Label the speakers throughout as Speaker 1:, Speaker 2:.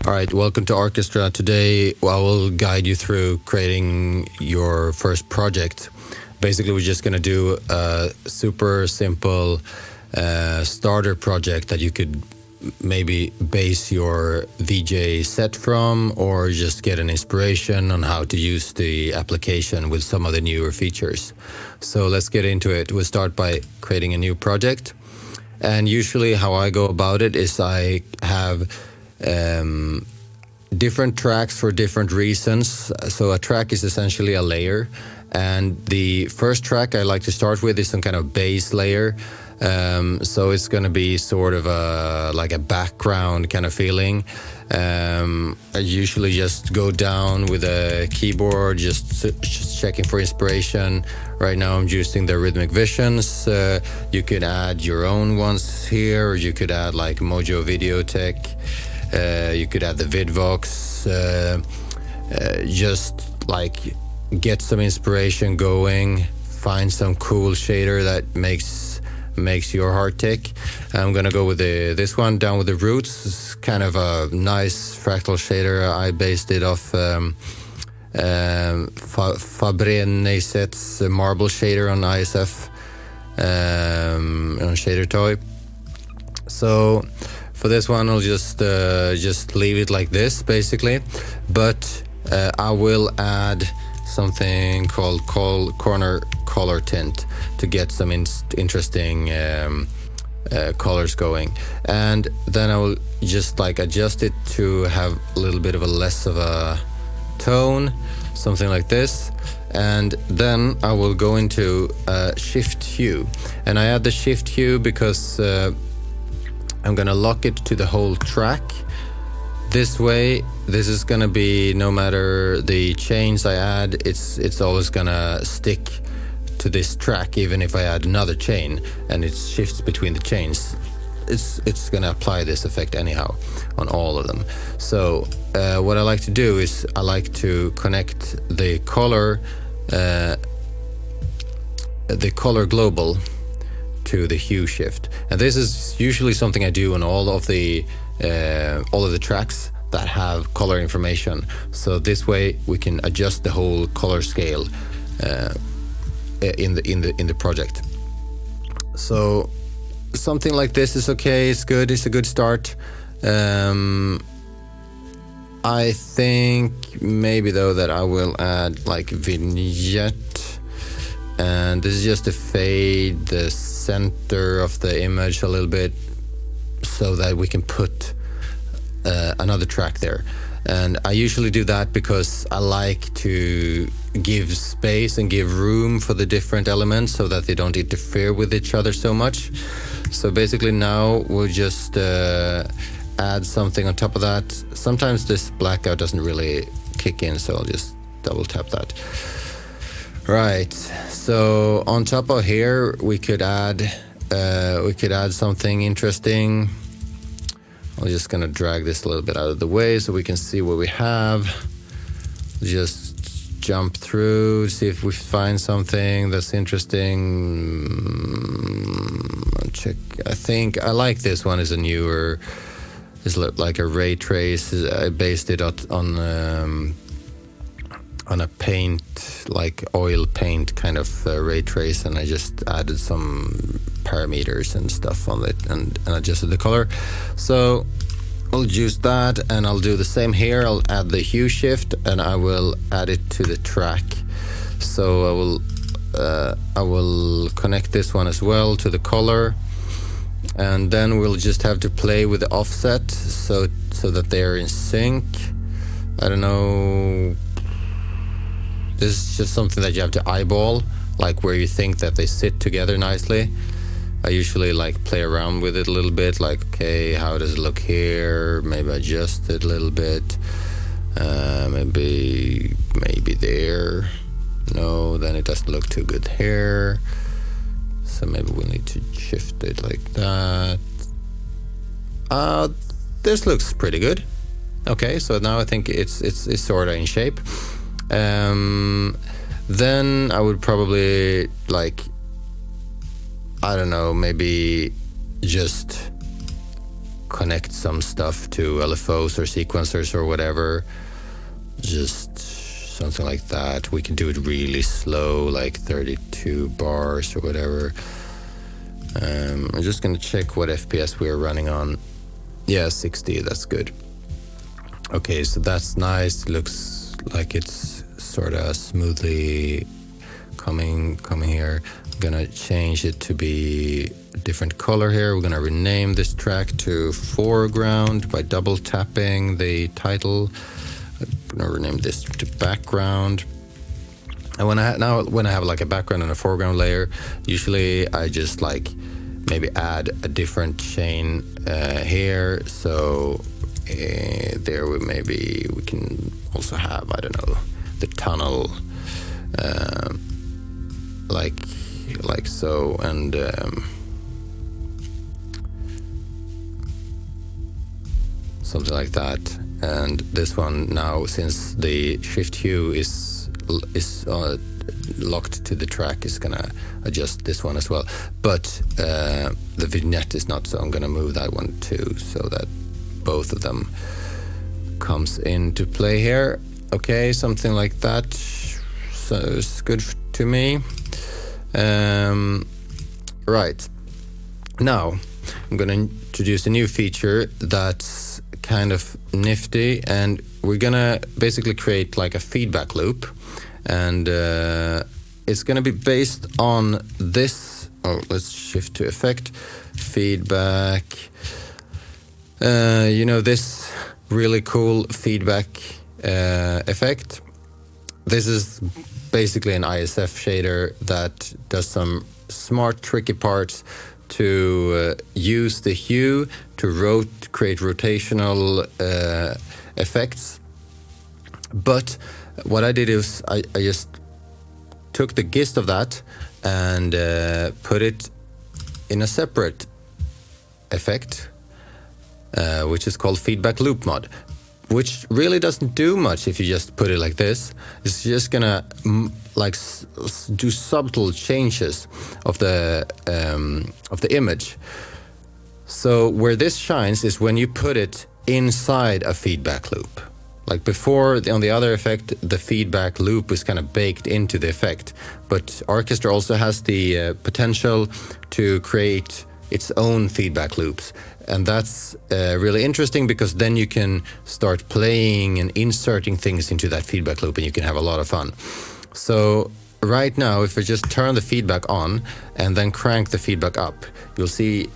Speaker 1: All right, welcome to Arkestra. Today I will guide you through creating your first project. Basically, we're just going to do a super simple starter project that you could maybe base your VJ set from, or just get an inspiration on how to use the application with some of the newer features. So let's get into it. We'll start by creating a new project. And usually how I go about it is I have different tracks for different reasons. So a track is essentially a layer, and the first track I like to start with is some kind of base layer. So it's going to be sort of like a background kind of feeling. I usually just go down with a keyboard, just checking for inspiration. Right now I'm using the Rhythmic Visions. You could add your own ones here, or you could add like Mojo Video Tech. You could add the Vidvox. Just like get some inspiration going, find some cool shader that makes your heart tick. I'm gonna go with this one, Down with the Roots. It's kind of a nice fractal shader. I based it off Fabre Neyset's marble shader on ISF on Shader Toy. So for this one, I'll just leave it like this, basically. But I will add something called corner color tint to get some interesting colors going. And then I will just like adjust it to have a little bit of a less of a tone, something like this. And then I will go into shift hue, and I add the shift hue because I'm gonna lock it to the whole track. This way, this is gonna be, no matter the chains I add, it's always gonna stick to this track, even if I add another chain and it shifts between the chains. It's gonna apply this effect anyhow on all of them. So what I like to do is I like to connect the color global to the hue shift, and this is usually something I do on all of the tracks that have color information. So this way we can adjust the whole color scale in the project. So something like this is okay. It's good. It's a good start. I think maybe though that I will add like vignette, and this is just to fade the center of the image a little bit so that we can put another track there. And I usually do that because I like to give space and give room for the different elements so that they don't interfere with each other so much. So basically now we'll just add something on top of that. Sometimes this blackout doesn't really kick in, so I'll just double tap that. Right, so on top of here we could add something interesting. I'm just gonna drag this a little bit out of the way so we can see what we have. Just jump through, see if we find something that's interesting. Check. I think I like this one. Is a newer. It's like a ray trace. I based it on a paint, like oil paint kind of ray trace, and I just added some parameters and stuff on it and adjusted the color. So I'll use that, and I'll do the same here. I'll add the hue shift, and I will add it to the track. So I will connect this one as well to the color, and then we'll just have to play with the offset so that they're in sync. I don't know. This is just something that you have to eyeball, like where you think that they sit together nicely. I usually like play around with it a little bit, like, okay, how does it look here? Maybe adjust it a little bit. Maybe there. No, then it doesn't look too good here. So maybe we'll need to shift it like that. This looks pretty good. Okay, so now I think it's sort of in shape. Then I would probably like, I don't know, maybe just connect some stuff to LFOs or sequencers or whatever. Just something like that. We can do it really slow, like 32 bars or whatever. I'm just gonna check what FPS we are running on. Yeah, 60, that's good. Okay, so that's nice. Looks like it's sort of smoothly coming here. I'm gonna change it to be a different color here. We're gonna rename this track to Foreground by double tapping the title. I'm gonna rename this to Background. And when I have like a background and a foreground layer, usually I just like maybe add a different chain here. So there we can also have, I don't know, the tunnel like so, and something like that. And this one now, since the shift hue is locked to the track, is gonna adjust this one as well. But the vignette is not, so I'm gonna move that one too, so that both of them comes into play here. Okay, something like that. So it's good to me. Right. Now I'm gonna introduce a new feature that's kind of nifty, and we're gonna basically create like a feedback loop, and it's gonna be based on this. Oh, let's shift to effect, feedback. You know, this really cool feedback effect. This is basically an ISF shader that does some smart, tricky parts to use the hue to create rotational effects. But what I did is I just took the gist of that and put it in a separate effect, which is called feedback loop mod, which really doesn't do much if you just put it like this. It's just gonna do subtle changes of the image. So where this shines is when you put it inside a feedback loop. Like before, on the other effect, the feedback loop is kind of baked into the effect. But Arkestra also has the potential to create its own feedback loops. And that's really interesting, because then you can start playing and inserting things into that feedback loop, and you can have a lot of fun. So right now, if I just turn the feedback on and then crank the feedback up, you'll see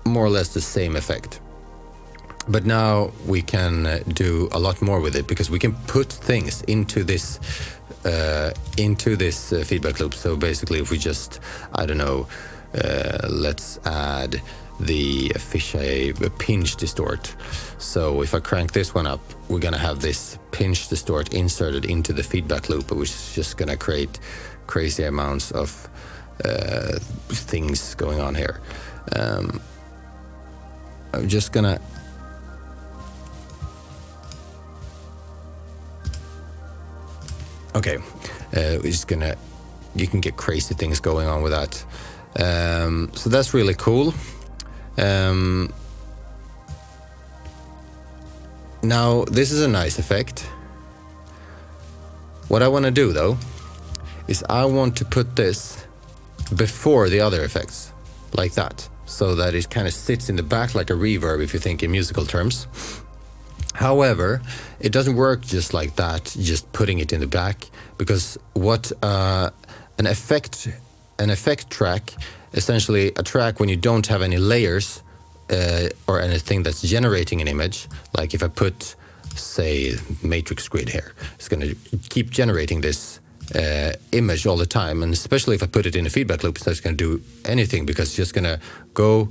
Speaker 1: more or less the same effect. But now we can do a lot more with it, because we can put things into this feedback loop. So basically, if we just, I don't know, let's add the fisheye pinch distort. So if I crank this one up, we're gonna have this pinch distort inserted into the feedback loop, which is just gonna create crazy amounts of things going on here. I'm just gonna we're just gonna, you can get crazy things going on with that. So that's really cool. Now this is a nice effect. What I want to do though is I want to put this before the other effects, like that, so that it kind of sits in the back like a reverb, if you think in musical terms. However, it doesn't work just like that, just putting it in the back, because what an effect track, essentially a track when you don't have any layers or anything that's generating an image, like if I put, say, matrix grid here, it's going to keep generating this image all the time, and especially if I put it in a feedback loop, it's not going to do anything, because it's just going to go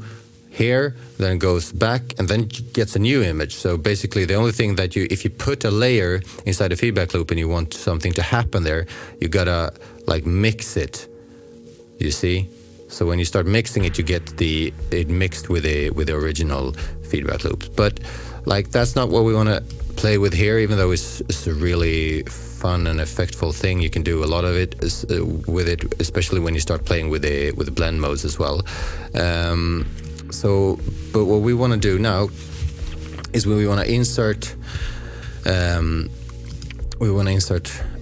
Speaker 1: here, then goes back, and then gets a new image. So basically the only thing that if you put a layer inside a feedback loop and you want something to happen there, you gotta like mix it, you see? So when you start mixing it, you get it mixed with the original feedback loops. But like that's not what we want to play with here, even though it's a really fun and effectful thing. You can do a lot of it with it, especially when you start playing with the blend modes as well. But what we want to do now is we want to insert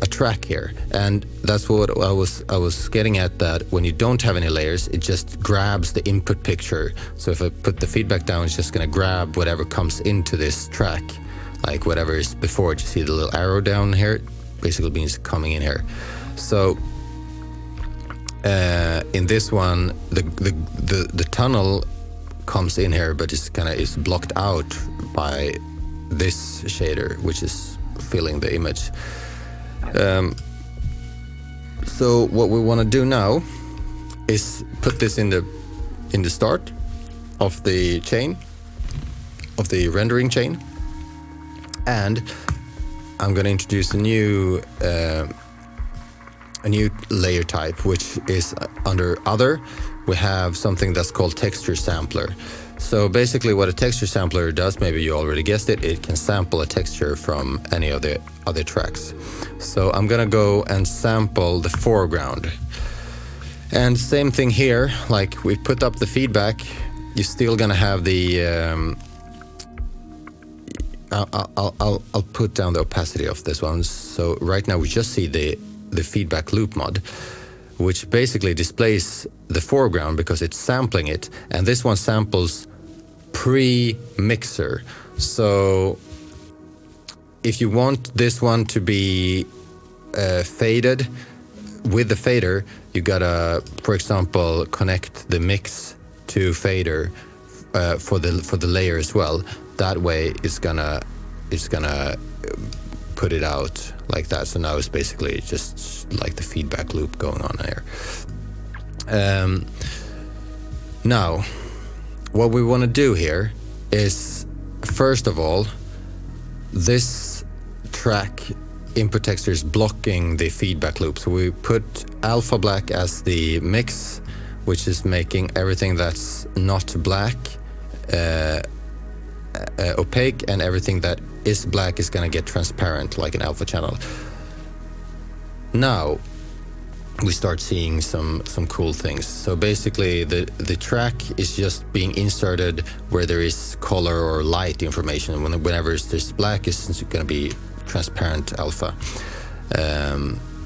Speaker 1: a track here, and that's what I was getting at, that when you don't have any layers, it just grabs the input picture. So if I put the feedback down, it's just going to grab whatever comes into this track, like whatever is before it. You see the little arrow down here, basically means coming in here. So in this one, the tunnel comes in here, but it's blocked out by this shader, which is filling the image. So what we want to do now is put this in the start of the chain, of the rendering chain, and I'm going to introduce a new layer type, which is under other. We have something that's called texture sampler. So basically what a texture sampler does, maybe you already guessed it, it can sample a texture from any of the other tracks. So I'm gonna go and sample the foreground. And same thing here, like we put up the feedback, you're still gonna have the, I'll put down the opacity of this one. So right now we just see the feedback loop mod, which basically displays the foreground because it's sampling it, and this one samples pre-mixer. So if you want this one to be faded with the fader, you gotta, for example, connect the mix to fader for the layer as well. That way it's gonna put it out like that. So now it's basically just like the feedback loop going on here. Now, what we want to do here is, first of all, this track input texture is blocking the feedback loop. So we put alpha black as the mix, which is making everything that's not black opaque, and everything that is black is going to get transparent like an alpha channel. Now we start seeing some cool things. So basically the track is just being inserted where there is color or light information. Whenever there's black, it's going to be transparent alpha.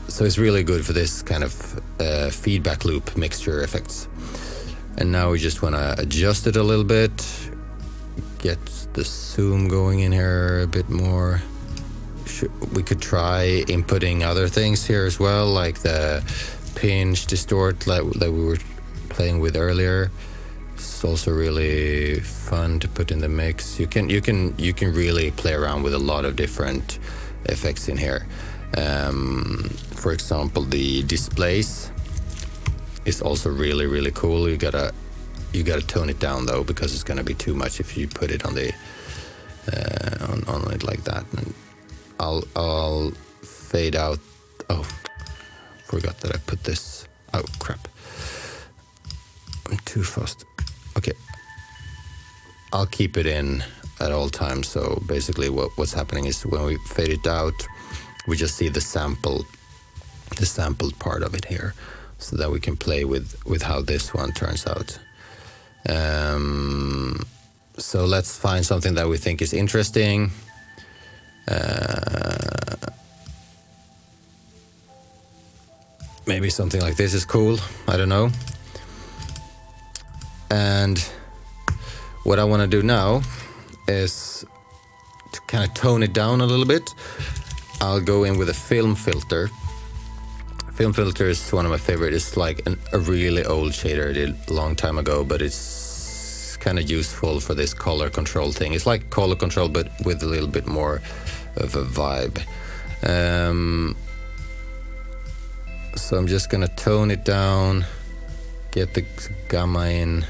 Speaker 1: So it's really good for this kind of feedback loop mixture effects. And now we just want to adjust it a little bit, get the zoom going in here a bit more. We could try inputting other things here as well, like the pinch, distort that we were playing with earlier. It's also really fun to put in the mix. You can really play around with a lot of different effects in here. For example, the displays is also really cool. You gotta tone it down though, because it's gonna be too much if you put it on the on it like that. And I'll fade out. Oh, forgot that I put this. Oh crap! I'm too fast. Okay, I'll keep it in at all times. So basically, what's happening is when we fade it out, we just see the sampled part of it here, so that we can play with how this one turns out. So let's find something that we think is interesting. Maybe something like this is cool. I don't know. And what I want to do now is to kind of tone it down a little bit. I'll go in with a film filter. Film filter is one of my favorite. It's like a really old shader I did a long time ago, but it's kind of useful for this color control thing. It's like color control, but with a little bit more of a vibe. So I'm just gonna tone it down, get the gamma in,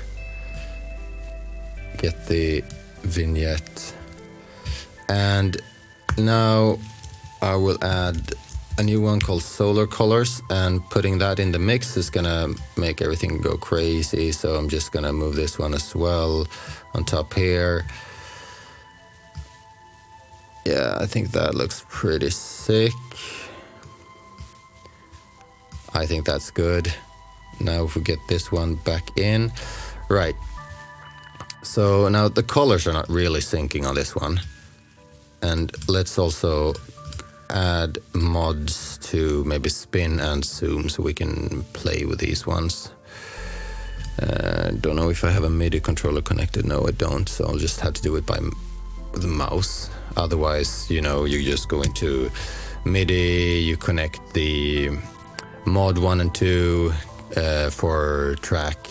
Speaker 1: get the vignette, and now I will add a new one called Solar Colors, and putting that in the mix is gonna make everything go crazy. So I'm just gonna move this one as well on top here. Yeah, I think that looks pretty sick. I think that's good. Now if we get this one back in, right. So now the colors are not really syncing on this one. And let's also add mods to maybe spin and zoom so we can play with these ones. Don't know if I have a MIDI controller connected. No, I don't. So I'll just have to do it with the mouse. Otherwise, you know, you just go into MIDI, you connect the mod 1 and 2 for track.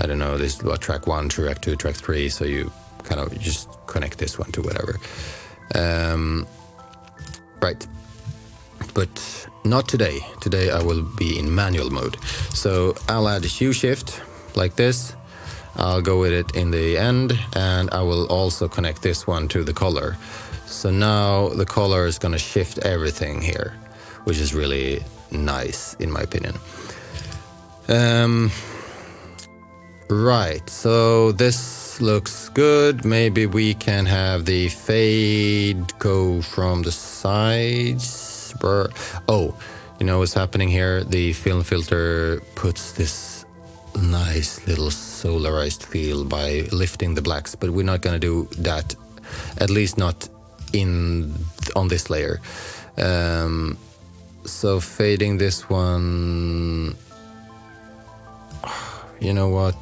Speaker 1: I don't know, this is what track 1, track 2, track 3. So you kind of just connect this one to whatever. Right. But not today. Today I will be in manual mode. So I'll add a hue shift like this. I'll go with it in the end, and I will also connect this one to the color. So now the color is going to shift everything here, which is really nice in my opinion. Right, so this looks good. Maybe we can have the fade go from the sides. Oh, you know what's happening here? The film filter puts this nice little solarized feel by lifting the blacks, but we're not going to do that, at least not on this layer. So fading this one, you know what?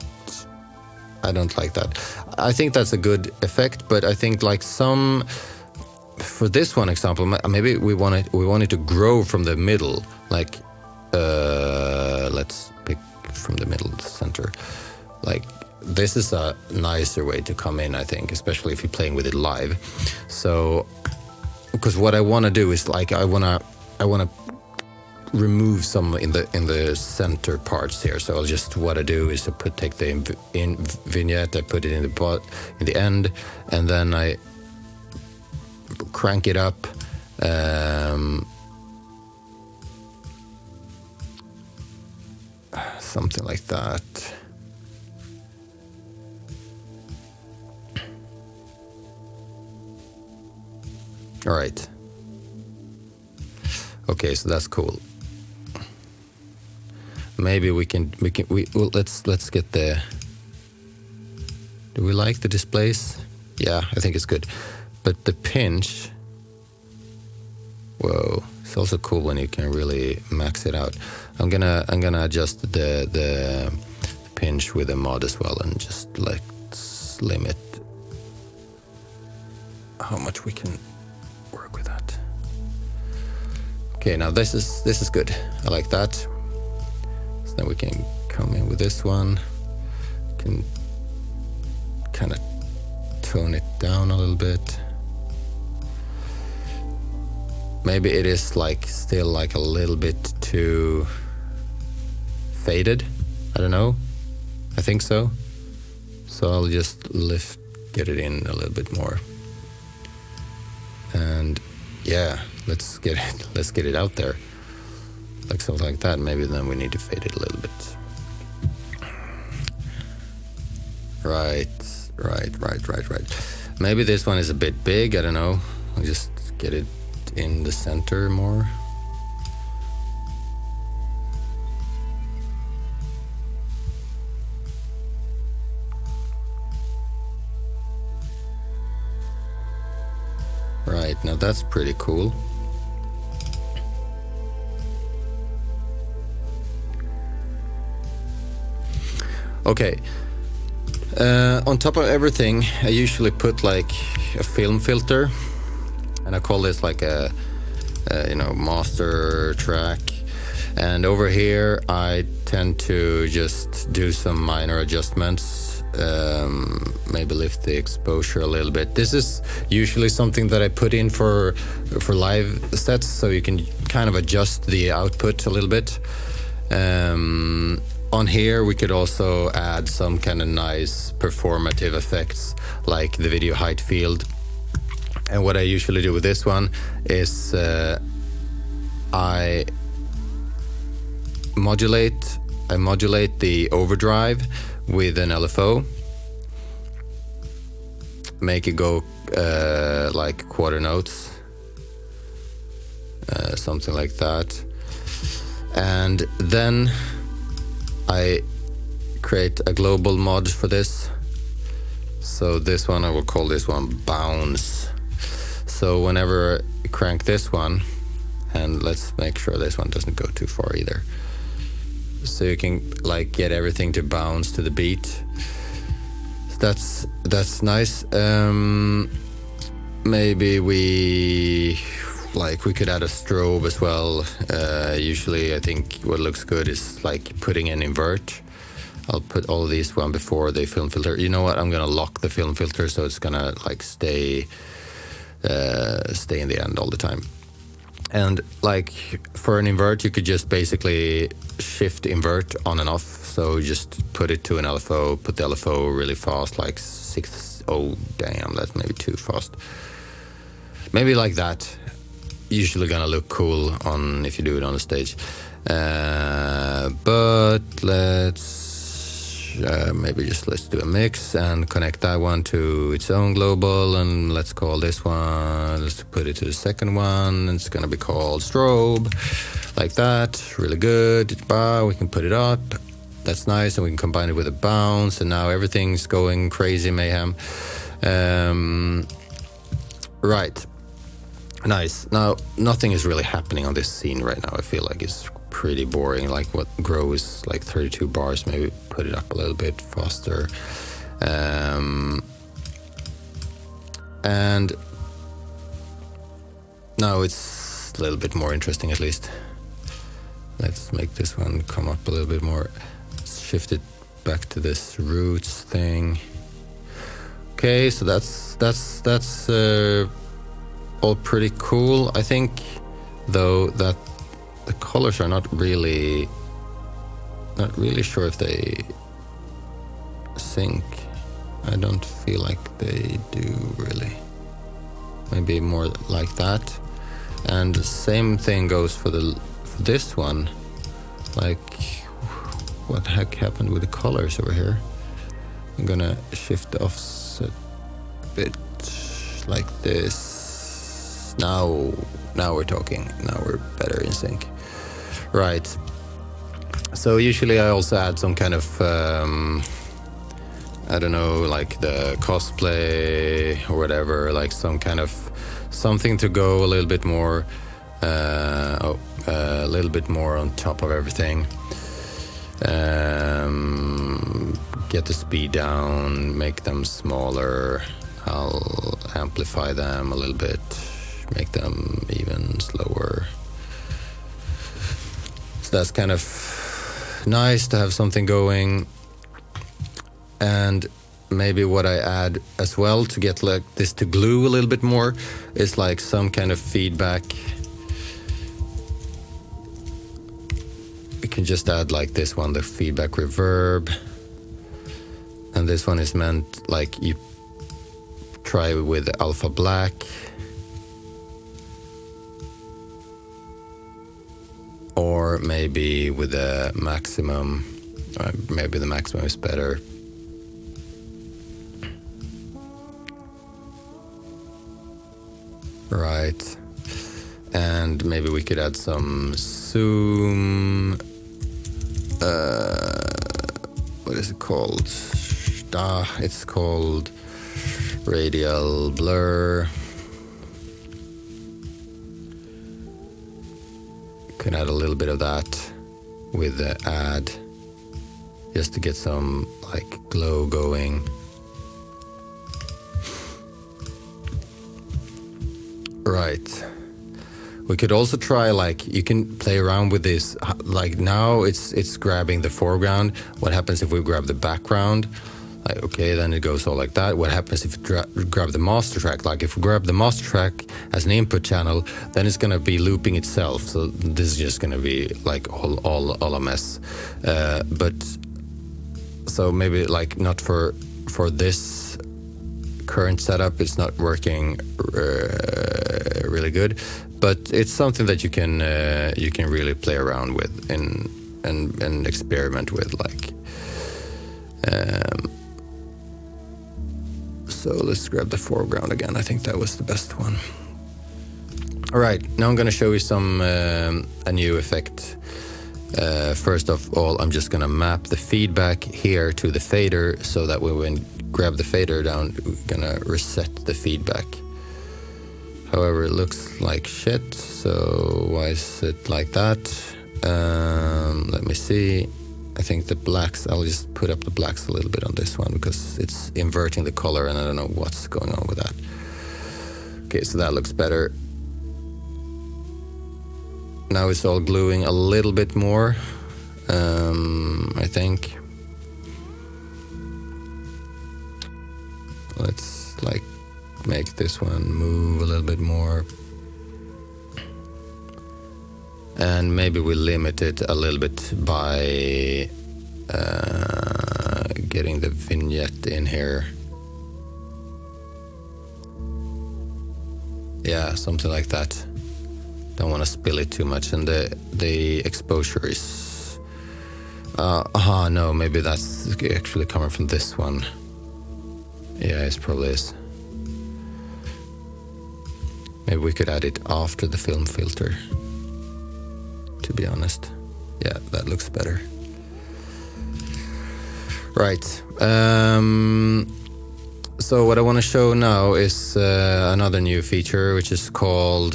Speaker 1: I don't like that. I think that's a good effect, but I think like for this one example, maybe we want it to grow from the middle. Like, let's pick from the middle center. Like, this is a nicer way to come in, I think, especially if you're playing with it live. So, because what I want to do is like I want to remove some in the center parts here. So what I do is take the vignette, I put it in the end, and then I crank it up. Something like that. All right. Okay, so that's cool. Maybe let's get the. Do we like the displays? Yeah, I think it's good. But the pinch. Whoa, it's also cool when you can really max it out. I'm gonna adjust the pinch with a mod as well, and just let's limit how much we can work with that. Okay, now this is good. I like that. So then we can come in with this one. Can kind of tone it down a little bit. Maybe it is like still like a little bit too faded. I don't know. I think so. So I'll just get it in a little bit more. And yeah, let's get it out there. Like something like that. Maybe then we need to fade it a little bit. Right. Maybe this one is a bit big. I don't know. I'll just get it in the center more. Right, now that's pretty cool. Okay. On top of everything, I usually put like a film filter, and I call this like a master track. And over here, I tend to just do some minor adjustments, maybe lift the exposure a little bit. This is usually something that I put in for live sets, so you can kind of adjust the output a little bit. On here, we could also add some kind of nice performative effects, like the video height field. And what I usually do with this one is I modulate the overdrive with an LFO, make it go like quarter notes, something like that, and then I create a global mod for this. So this one, I will call this one bounce. So whenever I crank this one, and let's make sure this one doesn't go too far either. So you can like get everything to bounce to the beat. That's nice. Maybe we could add a strobe as well. Usually I think what looks good is like putting an invert. I'll put all of these one before the film filter. You know what? I'm gonna lock the film filter so it's gonna like stay in the end all the time. And like for an invert, you could just basically shift invert on and off. So just put it to an LFO, put the LFO really fast, like 6. Oh damn, that's maybe too fast. Maybe like that. Usually gonna look cool on if you do it on the stage. But let's let's do a mix and connect that one to its own global, and let's call this one, let's put it to the second one, and it's gonna be called strobe, like that. Really good. We can put it up. That's nice, and we can combine it with a bounce, and now everything's going crazy mayhem. Right. Nice. Now, nothing is really happening on this scene right now. I feel like it's pretty boring. Like what grow is like 32 bars. Maybe put it up a little bit faster. And now it's a little bit more interesting at least. Let's make this one come up a little bit more. Let's shift it back to this roots thing. Okay, so that's all pretty cool. I think though that the colors are not really sure if they sync. I don't feel like they do really. Maybe more like that. And the same thing goes for this one. Like, what the heck happened with the colors over here? I'm gonna shift the offset a bit like this. Now we're talking. Now we're better in sync. Right. So usually I also add some kind of, I don't know, like the cosplay or whatever, like some kind of something to go a little bit more, a little bit more on top of everything. Get the speed down, make them smaller. I'll amplify them a little bit, make them even slower. So that's kind of nice to have something going. And maybe what I add as well to get like this to glue a little bit more is like some kind of feedback. We can just add like this one, the feedback reverb. And this one is meant like you try with alpha black. Or maybe with the maximum. Maybe the maximum is better. Right. And maybe we could add some zoom. What is it called? It's called radial blur. Can add a little bit of that with the add, just to get some like glow going. Right. We could also try like, you can play around with this. Like now it's grabbing the foreground. What happens if we grab the background? Like, okay, then it goes all like that. What happens if you grab the master track? Like if we grab the master track as an input channel, then it's gonna be looping itself. So this is just gonna be like all a mess. But so maybe like not for this current setup, it's not working really good. But it's something that you can really play around with and experiment with, like. So let's grab the foreground again. I think that was the best one. All right, now I'm gonna show you some a new effect. First of all, I'm just gonna map the feedback here to the fader, so that when grab the fader down, we're gonna reset the feedback. However, it looks like shit, so why is it like that? Let me see. I think the blacks, I'll just put up the blacks a little bit on this one because it's inverting the color and I don't know what's going on with that. Okay, so that looks better. Now it's all gluing a little bit more, I think. Let's like make this one move a little bit more. And maybe we limit it a little bit by getting the vignette in here. Yeah, something like that. Don't want to spill it too much, and the exposure is... no, maybe that's actually coming from this one. Yeah, it probably is. Maybe we could add it after the film filter, to be honest. Yeah, that looks better. Right. So what I want to show now is another new feature, which is called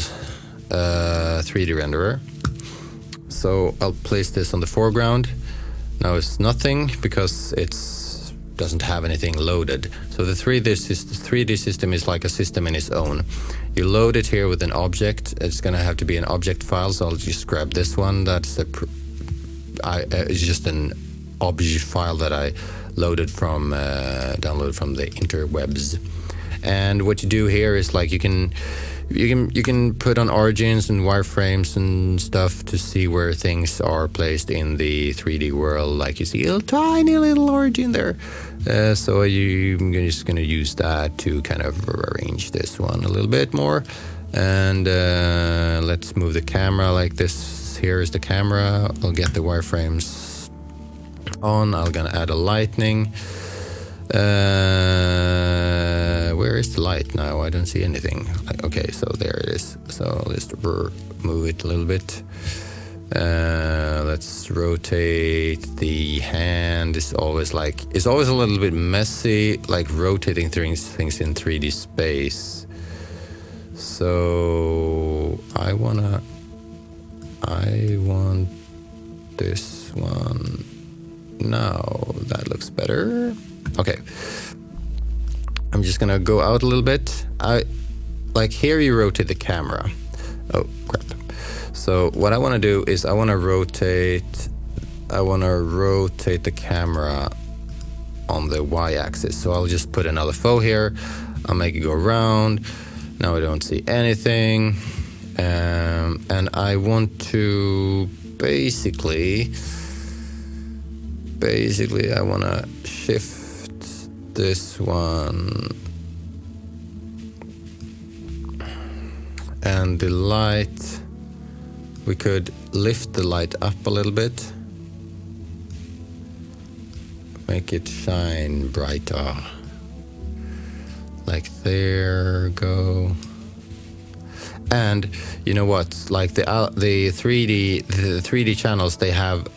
Speaker 1: 3D renderer. So I'll place this on the foreground. Now it's nothing because it's doesn't have anything loaded. So the 3D system is like a system in its own. You load it here with an object. It's gonna have to be an object file, so I'll just grab this one. That's it's just an object file that I loaded from downloaded from the interwebs. And what you do here is like you can put on origins and wireframes and stuff to see where things are placed in the 3D world. Like you see a tiny little origin there. So I'm just going to use that to kind of arrange this one a little bit more. And let's move the camera like this. Here is the camera. I'll get the wireframes on. I'm going to add a lightning. Where is the light now? I don't see anything. Okay, so there it is. So let's move it a little bit. Let's rotate the hand. It's always a little bit messy, like rotating things in 3D space. So I want this one. Now that looks better. Okay. I'm just gonna go out a little bit. Like here you rotate the camera. Oh crap. So what I want to do is I want to rotate the camera on the y-axis. So I'll just put an LFO here. I'll make it go around. Now I don't see anything. And I want to basically I want to shift this one, and the light, we could lift the light up a little bit, make it shine brighter, like there go. And you know what, like the 3D channels, they have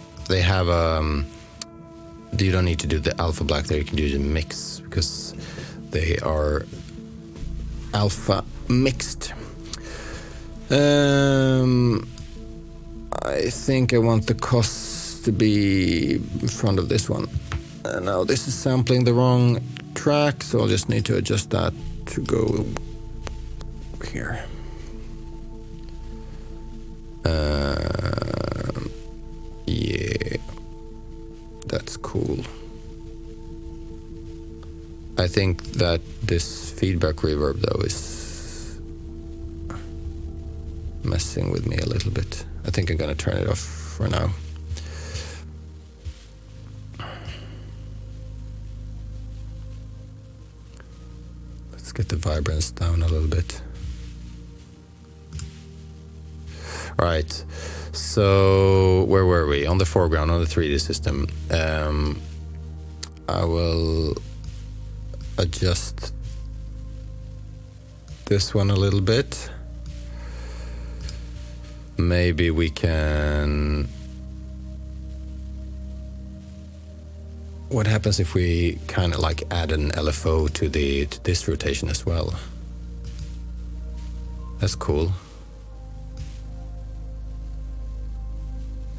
Speaker 1: you don't need to do the alpha black there, you can do the mix because they are alpha mixed. I think I want the cost to be in front of this one. Now this is sampling the wrong track, so I'll just need to adjust that to go here. Yeah. That's cool. I think that this feedback reverb though is messing with me a little bit. I think I'm gonna turn it off for now. Let's get the vibrance down a little bit. All right. So where were we? On the foreground, on the 3D system. I will adjust this one a little bit. Maybe we can what happens if we kind of like add an LFO to this rotation as well? That's cool.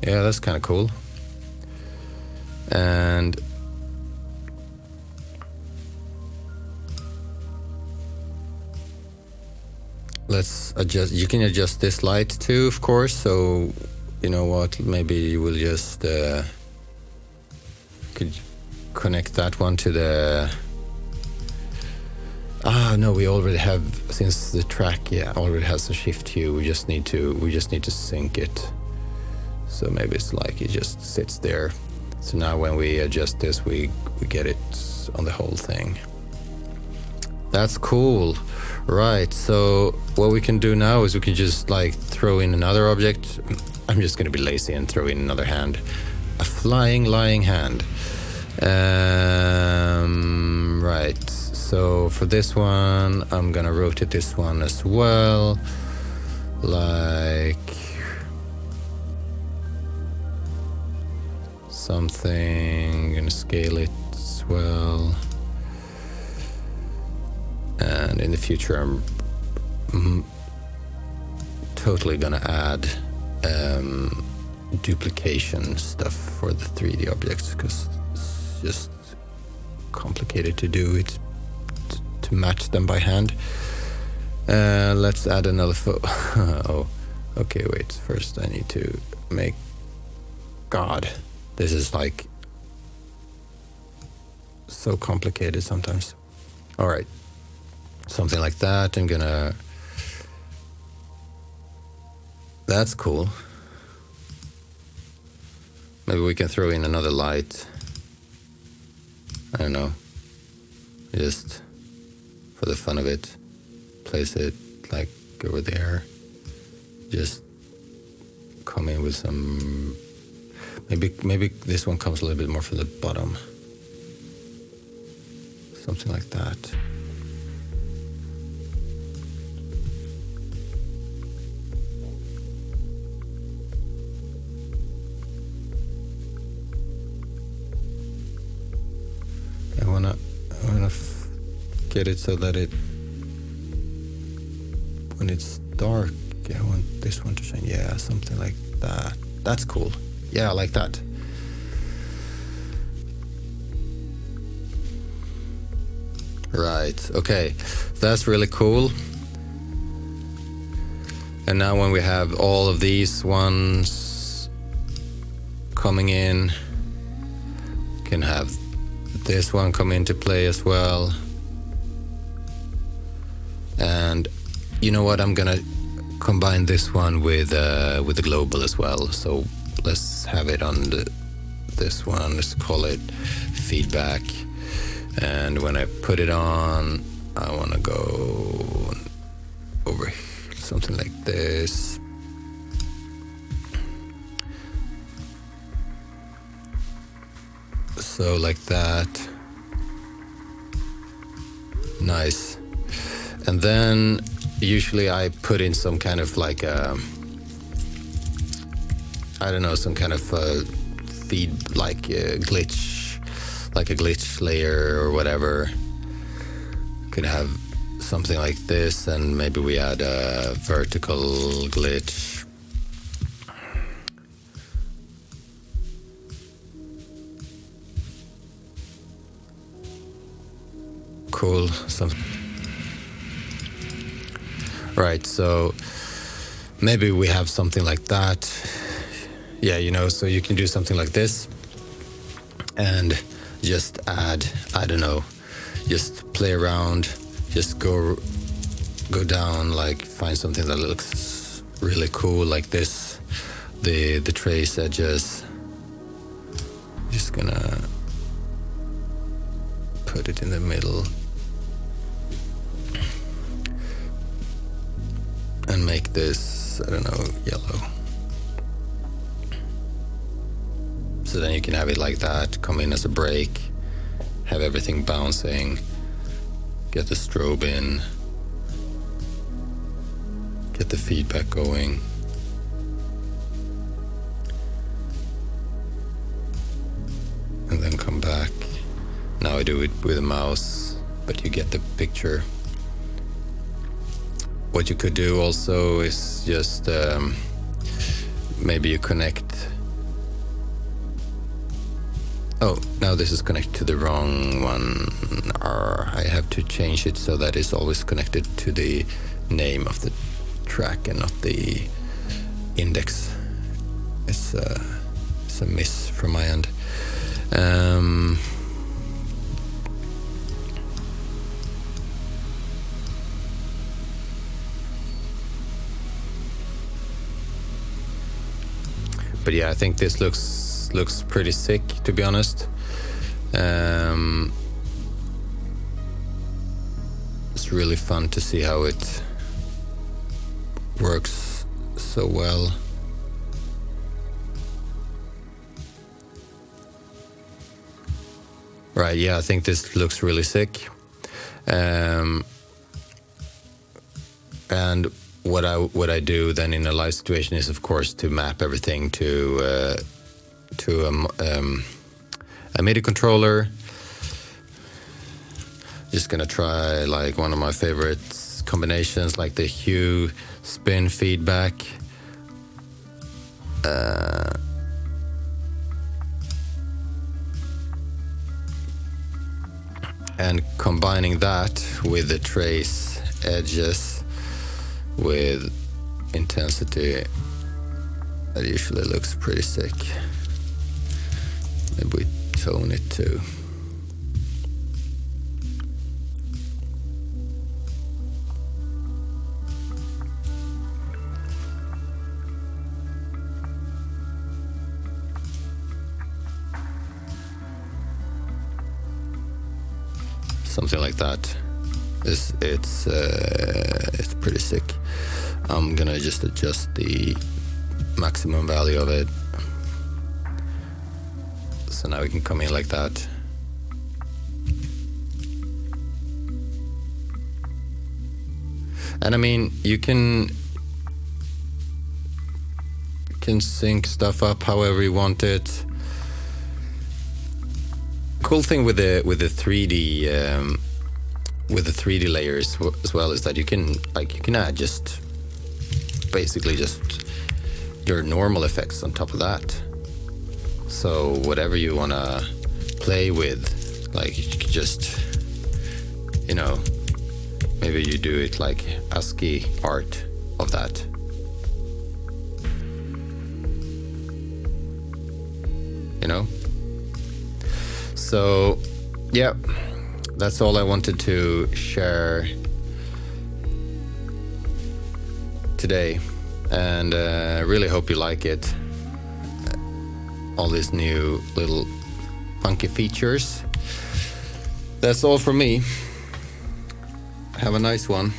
Speaker 1: Yeah, that's kind of cool. And let's adjust. You can adjust this light too, of course. So you know what? Maybe we'll just could connect that one to the. No, we already have, since the track already has a shift hue. We just need to sync it. So maybe it's like it just sits there. So now when we adjust this, we get it on the whole thing. That's cool. Right, so what we can do now is we can just like throw in another object. I'm just gonna be lazy and throw in another hand. A flying lying hand. Right, so for this one, I'm gonna rotate this one as well. Like something, gonna scale it as well. And in the future, I'm totally gonna add duplication stuff for the 3D objects, because it's just complicated to do it, to match them by hand. Let's add an LFO. Oh, okay, wait, first I need to make, God, this is like so complicated sometimes. All right. Something like that. I'm gonna. That's cool. Maybe we can throw in another light. I don't know. Just for the fun of it, place it like over there. Just come in with some. Maybe this one comes a little bit more from the bottom. Something like that. I wanna get it so that when it's dark, I want this one to shine. Yeah, something like that. That's cool. Yeah, I like that. Right, okay. That's really cool. And now when we have all of these ones coming in, we can have this one come into play as well. And you know what? I'm gonna combine this one with the global as well. So let's have it on this one. Let's call it feedback. And when I put it on, I want to go over something like this. So like that. Nice. And then usually I put in some kind of like I don't know, some kind of feed, like glitch, like a glitch layer or whatever. Could have something like this, and maybe we add a vertical glitch. Cool. Right, so maybe we have something like that. Yeah, you know, so you can do something like this and just add, I don't know, just play around, just go down, like find something that looks really cool like this. The trace edges, just gonna put it in the middle and make this, I don't know, yellow. So then you can have it like that, come in as a break, have everything bouncing, get the strobe in, get the feedback going. And then come back. Now I do it with a mouse, but you get the picture. What you could do also is just maybe you connect. Oh, now this is connected to the wrong one. I have to change it so that it's always connected to the name of the track and not the index. It's a miss from my end. But yeah, I think this looks pretty sick, to be honest. It's really fun to see how it works so well. Right, yeah, I think this looks really sick. And what I do then in a live situation is, of course, to map everything to a MIDI controller. Just gonna try like one of my favorite combinations, like the hue spin feedback. And combining that with the trace edges with intensity, that usually looks pretty sick. Maybe we tone it too. Something like that. It's pretty sick. I'm gonna just adjust the maximum value of it. So now we can come in like that. And I mean, you can sync stuff up however you want it. Cool thing with the 3D with the 3D layers as well is that you can add just basically just your normal effects on top of that. So whatever you wanna play with, like you could just, you know, maybe you do it like ASCII art of that. You know? So, yeah, that's all I wanted to share today, and I really hope you like it. All these new little funky features. That's all from me. Have a nice one.